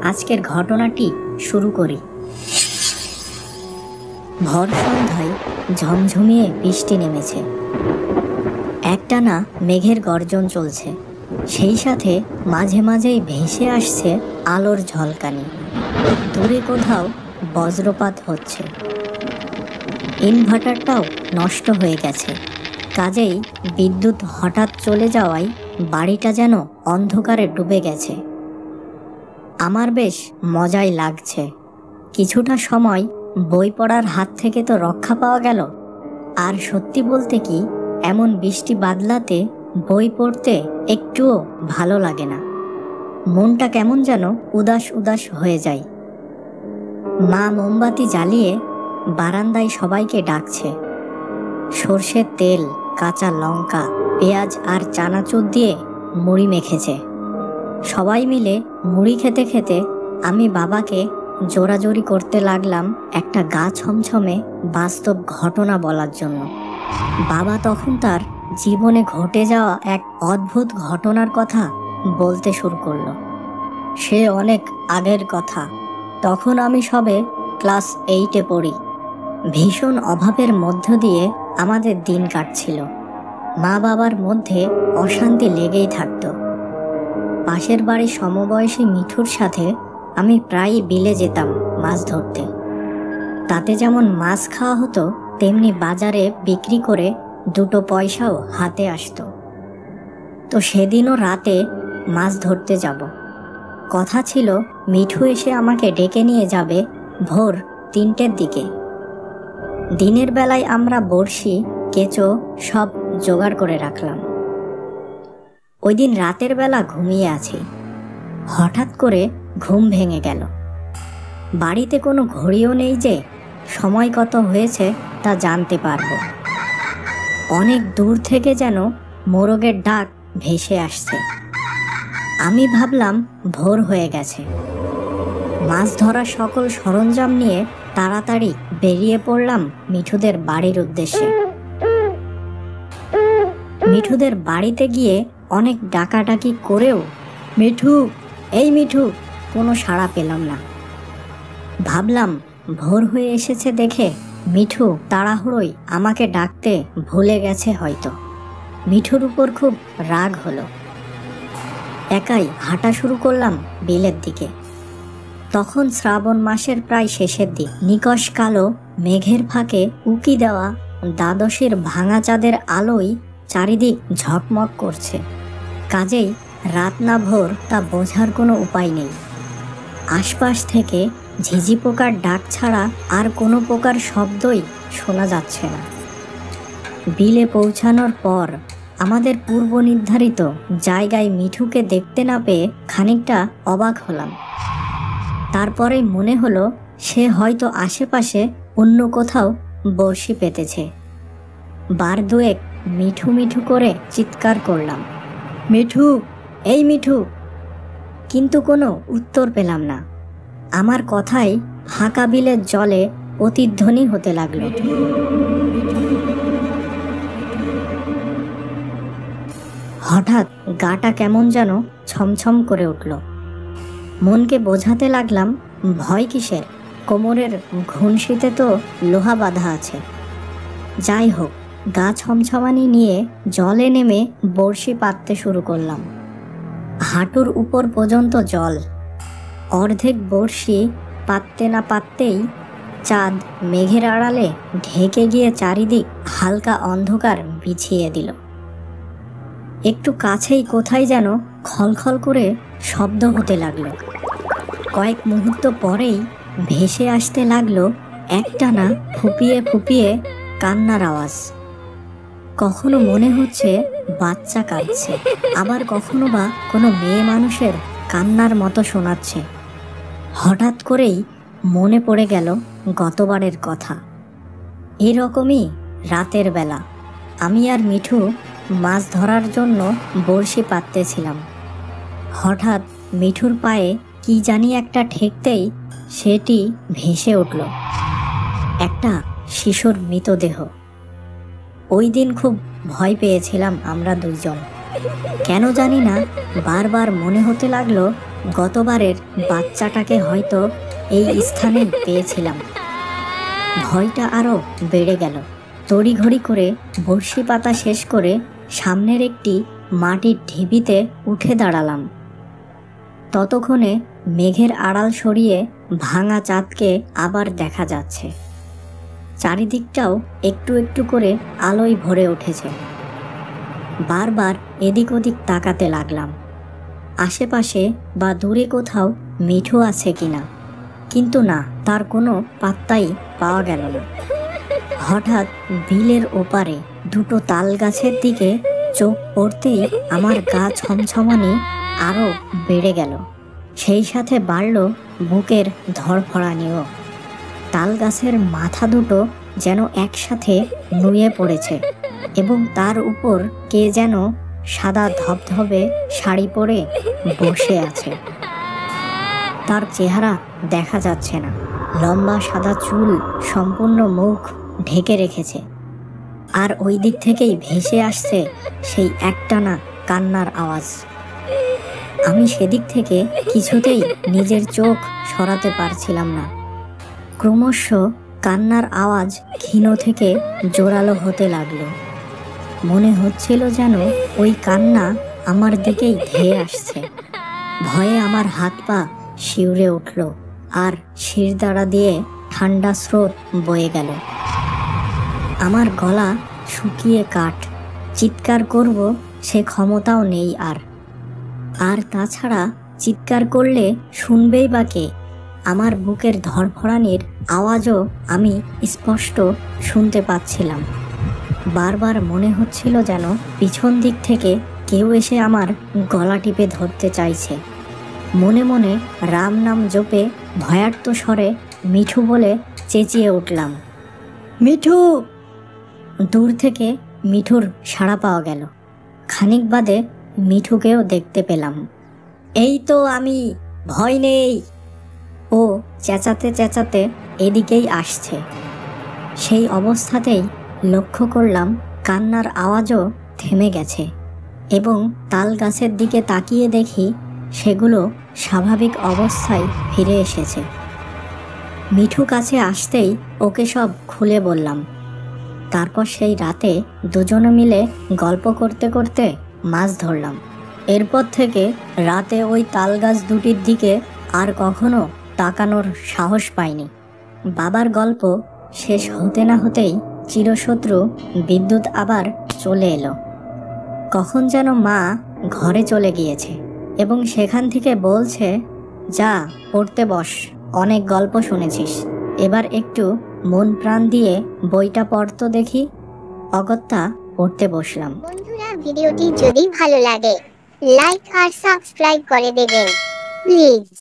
আজকের ঘটনাটি শুরু করি। ভর সন্ধ্যায় ঝমঝমিয়ে বৃষ্টি নেমেছে। একটানা মেঘের গর্জন চলছে, সেই সাথে মাঝে মাঝেই ভেসে আসছে আলোর ঝলকানি। দূরে কোথাও বজ্রপাত হচ্ছে। ইনভার্টারটাও নষ্ট হয়ে গেছে, কাজেই বিদ্যুৎ হঠাৎ চলে যাওয়ায় বাড়িটা যেন অন্ধকারে ডুবে গেছে। আমার বেশ মজাই লাগছে। কিছুটা সময় বই পড়ার হাত থেকে তো রক্ষা পাওয়া গেল। আর সত্যি বলতে কি, এমন বৃষ্টি বাদলাতে বই পড়তে একটুও ভালো লাগে না। মনটা কেমন যেন উদাস উদাস হয়ে যায়। মা মোমবাতি জ্বালিয়ে বারান্দায় সবাইকে ডাকছে। সর্ষের তেল, কাঁচা লঙ্কা, পেঁয়াজ আর চানাচুর দিয়ে মুড়ি মেখেছে। সবাই মিলে মুড়ি খেতে খেতে আমি বাবাকে জোরাজোরি করতে লাগলাম একটা গা ছমছমে বাস্তব ঘটনা বলার জন্য। বাবা তখন তার জীবনে ঘটে যাওয়া এক অদ্ভুত ঘটনার কথা বলতে শুরু করলো। সে অনেক আগের কথা। তখন আমি সবে ক্লাস 8-এ পড়ি। ভীষণ অভাবের মধ্য দিয়ে আমাদের দিন কাটছিল। মা বাবার মধ্যে অশান্তি লেগেই থাকতো। পাশের বাড়ির সমবয়সী মিঠুর সাথে আমি প্রায়ই বিলে যেতাম মাছ ধরতে। তাতে যেমন মাছ খাওয়া হতো, তেমনি বাজারে বিক্রি করে দুটো পয়সাও হাতে আসতো। তো সেদিনও রাতে মাছ ধরতে যাব। কথা ছিল মিঠু এসে আমাকে ডেকে নিয়ে যাবে ভোর 3টের দিকে। দিনের বেলায় আমরা বড়শি, কেঁচো সব জোগাড় করে রাখলাম। ওই দিন রাতের বেলা ঘুমিয়ে আছি। হঠাৎ করে ঘুম ভেঙে গেল। বাড়িতে কোনো ঘড়িও নেই যে সময় কত হয়েছে তা জানতে পারবো। অনেক দূর থেকে যেন মোরগের ডাক ভেসে আসছে। আমি ভাবলাম ভোর হয়ে গেছে। মাছ ধরার সকল সরঞ্জাম নিয়ে তাড়াতাড়ি বেরিয়ে পড়লাম মিঠুদের বাড়ির উদ্দেশ্যে। মিঠুদের বাড়িতে গিয়ে অনেক ডাকাডাকি করেও মিঠু, এই মিঠু, কোনো সাড়া পেলাম না। ভাবলাম ভোর হয়ে এসেছে দেখে মিঠু তাড়াহুড়োই আমাকে ডাকতে ভুলে গেছে হয়তো। মিঠুর উপর খুব রাগ হলো। একাই হাঁটা শুরু করলাম বিলের দিকে। তখন শ্রাবণ মাসের প্রায় শেষের দিক। নিকষ কালো মেঘের ফাঁকে উকি দেওয়া দ্বাদশীর ভাঙা চাঁদের আলোয় চারিদিক ঝকমক করছে। কাজেই রাত না ভোর তা বোঝার কোনো উপায় নেই। আশপাশ থেকে ঝিঝি পোকার ডাক ছাড়া আর কোনো প্রকার শব্দই শোনা যাচ্ছে না। বিলে পৌঁছানোর পর আমাদের পূর্ব নির্ধারিত জায়গায় মিঠুকে দেখতে না পেয়ে খানিকটা অবাক হলাম। তারপরেই মনে হলো সে হয়তো আশেপাশে অন্য কোথাও বড়শি পেতেছে। বার দুয়েক মিঠু মিঠু করে চিৎকার করলাম, মিঠু, এই মিঠু, কিন্তু কোনো উত্তর পেলাম না। আমার কথাই ফাঁকা বিলের জলে প্রতিধ্বনি হতে লাগলো। হঠাৎ গাটা কেমন যেন ছমছম করে উঠল। মনকে বোঝাতে লাগলাম, ভয় কিসের, কোমরের ঘুনশিতে তো লোহা বাঁধা আছে। যাই হোক, গা ছমছমানি নিয়ে জলে নেমে বড়শি পাততে শুরু করলাম। হাঁটুর উপর পর্যন্ত জল। অর্ধেক বড়শি পাততে না পাততেই চাঁদ মেঘের আড়ালে ঢেকে গিয়ে চারিদিক হালকা অন্ধকার বিছিয়ে দিল। একটু কাছেই কোথায় যেন খলখল করে শব্দ হতে লাগলো। কয়েক মুহূর্ত পরেই ভেসে আসতে লাগলো একটানা ফুপিয়ে ফুপিয়ে কান্নার আওয়াজ। কখনো মনে হচ্ছে বাচ্চা কাঁদছে, আবার কখনো বা কোনো মেয়ে মানুষের কান্নার মতো শোনাচ্ছে। হঠাৎ করেই মনে পড়ে গেল গতবারের কথা। এরকমই রাতের বেলা আমি আর মিঠু মাছ ধরার জন্য বড়শি পাততেছিলাম। হঠাৎ মিঠুর পায়ে কি জানি একটা ঠেকতেই সেটি ভেসে উঠল, একটা শিশুর মৃতদেহ। ওই দিন খুব ভয় পেয়েছিলাম আমরা দুইজন। কেন জানি না বারবার মনে হতে লাগলো গতবারের বাচ্চাটাকে হয়তো এই স্থানেই পেয়েছিলাম। ভয়টা আরও বেড়ে গেল। তড়িঘড়ি করে বড়শি পাতা শেষ করে সামনের একটি মাটির ঢিবিতে উঠে দাঁড়ালাম। ততক্ষণে মেঘের আড়াল সরিয়ে ভাঙা চাঁদকে আবার দেখা যাচ্ছে। চারিদিকটাও একটু একটু করে আলোয় ভরে উঠেছে। বারবার এদিক ওদিক তাকাতে লাগলাম, আশেপাশে বা দূরে কোথাও মিঠু আছে কিনা, কিন্তু না, তার কোনো পাত্তাই পাওয়া গেল না। হঠাৎ বিলের ওপারে দুটো তাল গাছের দিকে চোখ পড়তেই আমার গা ছমছমানি আরও বেড়ে গেল। সেই সাথে বাড়ল বুকের ধড়ফড়ানিও। তাল গাছের মাথা দুটো যেন একসাথে নুয়ে পড়েছে এবং তার উপর কে যেন সাদা ধবধবে শাড়ি পরে বসে আছে। তার চেহারা দেখা যাচ্ছে না, লম্বা সাদা চুল সম্পূর্ণ মুখ ঢেকে রেখেছে। আর ওই দিক থেকেই ভেসে আসছে সেই একটানা কান্নার আওয়াজ। আমি সেদিক থেকে কিছুতেই নিজের চোখ সরাতে পারছিলাম না। ক্রমশ কান্নার আওয়াজ ক্ষীণ থেকে জোরালো হতে লাগলো। মনে হচ্ছিল যেন ওই কান্না আমার দিকেই ধেয়ে আসছে। ভয়ে আমার হাত পা শিউরে উঠল আর শিরদাঁড়া দিয়ে ঠান্ডা স্রোত বয়ে গেল। আমার গলা শুকিয়ে কাঠ, চিৎকার করব সে ক্ষমতাও নেই আর। আর তাছাড়া চিৎকার করলে শুনবেই বা কে? আমার বুকের ধড়ফড়ানির আওয়াজও আমি স্পষ্ট শুনতে পাচ্ছিলাম। বারবার মনে হচ্ছিল যেন পিছন দিক থেকে কেউ এসে আমার গলা টিপে ধরতে চাইছে। মনে মনে রাম নাম জপে ভয়ার্ত স্বরে মিঠু বলে চেঁচিয়ে উঠলাম, মিঠু! দূর থেকে মিঠুর সাড়া পাওয়া গেল। খানিক বাদে মিঠুকেও দেখতে পেলাম। এই তো আমি, ভয় নেই! ও চেঁচাতে চেঁচাতে এদিকেই আসছে। সেই অবস্থাতেই লক্ষ্য করলাম কান্নার আওয়াজও থেমে গেছে এবং তাল গাছের দিকে তাকিয়ে দেখি সেগুলো স্বাভাবিক অবস্থায় ফিরে এসেছে। মিঠু কাছে আসতেই ওকে সব খুলে বললাম। তারপর সেই রাতে দুজনে মিলে গল্প করতে করতে মাছ ধরলাম। এরপর থেকে রাতে ওই তাল গাছ দুটির দিকে আর কখনো তাকানোর সাহস পাইনি। বাবার গল্প শেষ হতে না হতেই চিরশত্রু বিদ্যুৎ আবার চলে এলো। কখন যেন মা ঘরে চলে গিয়েছে এবং সেখান থেকে বলছে, যা পড়তে বস, অনেক গল্প শুনেছিস, এবার একটু মন প্রাণ দিয়ে বইটা পড়তো দেখি। অগত্যা পড়তে বসলাম। বন্ধুরা, ভিডিওটি যদি ভালো লাগে লাইক আর সাবস্ক্রাইব করে দেবেন প্লিজ।